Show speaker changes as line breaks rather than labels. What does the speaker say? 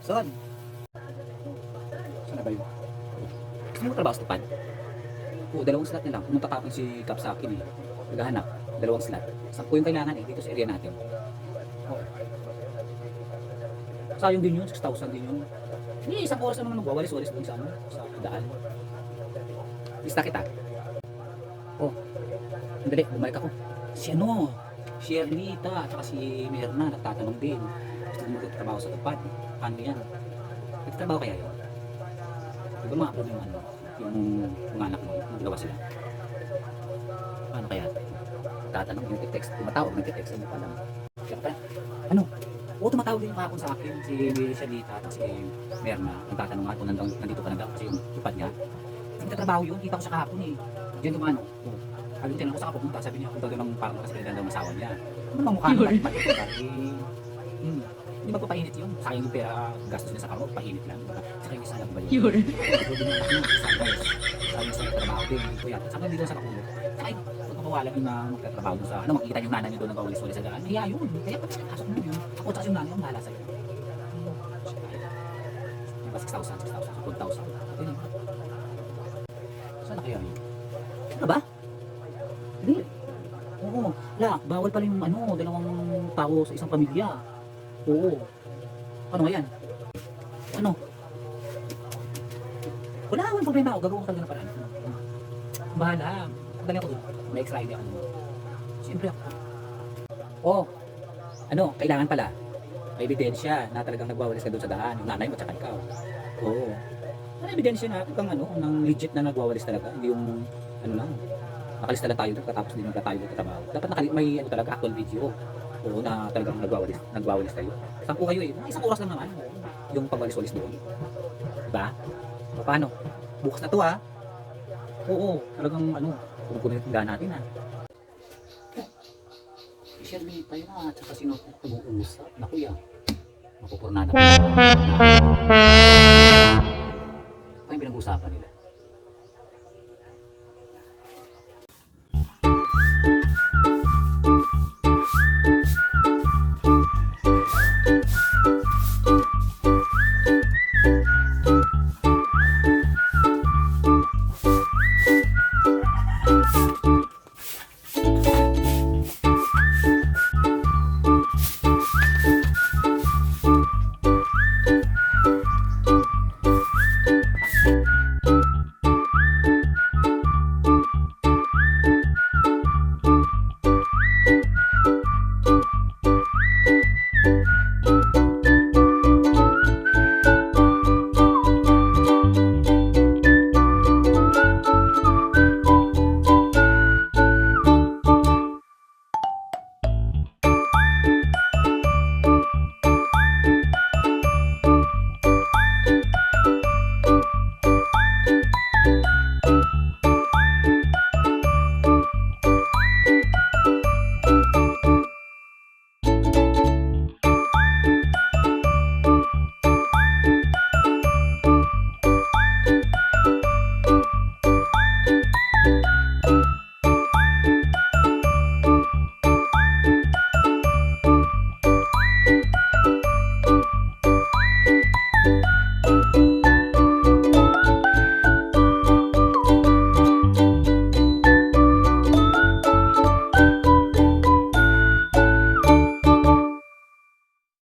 Saan? Saan na ba yun? Gusto mo trabaho sa tupad? Oo, dalawang slot na lang. Pumunta kapon si Cap sa akin eh. Naghahanap. Dalawang slot. 10 yung kailangan eh. Dito sa area natin. Oo. Sayang din yun. 6,000 din yun. Hindi, isang oras naman magwawalis-walis dun sa ano. Sa daan. Lista kita. Oh, andali. Bumalik ako. Si ano? Si Ernita. At saka si Merna. Nagtatanong din. Gusto mo magtrabaho sa tupad. Paano yan? Nagtrabaho kaya yun? Di ba ma-upload yung ano? Yung anak mo, nagawa sila. Paano kaya? Tatanong yung text, tumatawag, nag-text, ano pa lang. Kaya pa, ano? Oo, tumatawag din yung kahapon sa akin, si Shalita at si Merna. Nagtatanong nga kung nandito ka na daw kasi yung tupad niya. Nagtatrabaho yun, kita ko siya kahapon eh. Diyan dumano. Oh. Sabi ko, saan ka pupunta? Sabi niya, punta doon ng parang kasi pinaganda ng asawa niya. Ano bang mukha niya? Hindi magpapainit yun. Sayang yung pera gastos niya sa karo, painit lang. Saka yung isa lang ba yun? Yun. Sayang sa trabaho din. Dito yan. Saka dito sa kapulo. Saka magpapawalan yung magtatrabaho sa ano, makikita yung nanay niyo doon nag-aulis-ulis sa daan. Kaya yun. Kaya pasok mo yun. Ako tsaka yung nanay, ang bahala sa'yo. Diba 6,000, 4,000. Saan na kaya yun? Ano ba? Hindi. Oo. Bawal pala yung ano, dalawang tao sa isang pamilya. Oo. Ano yan? Ano? Wala akong problema ako. Gagawin ko talaga ng paraan. Bahala. Dali ako doon. May extra idea ka naman. Siyempre ako. Oh. Ano? Kailangan pala. May ebidensya na talagang nagwawalis ka doon sa daan. Yung nanay mo tsaka ikaw. Oo. May ebidensya na kung ano, ng legit na nagwawalis talaga. Hindi yung ano lang. Nakalis talaga tayo doon katapos din tayo trabaho. Dapat may ano talaga actual video. Oo, na talagang nagwawalis kayo. 10 kayo eh. Mga isang oras lang naman yung pagwalis-walis doon. Diba? Paano? Bukas na to ha. Oo, talagang ano, kukunin yung tindahan natin ha. I-share me tayo na at saka sino nag-uusap. Naku ya. Mapupurnada ko. Ano yung pinag-uusapan nila?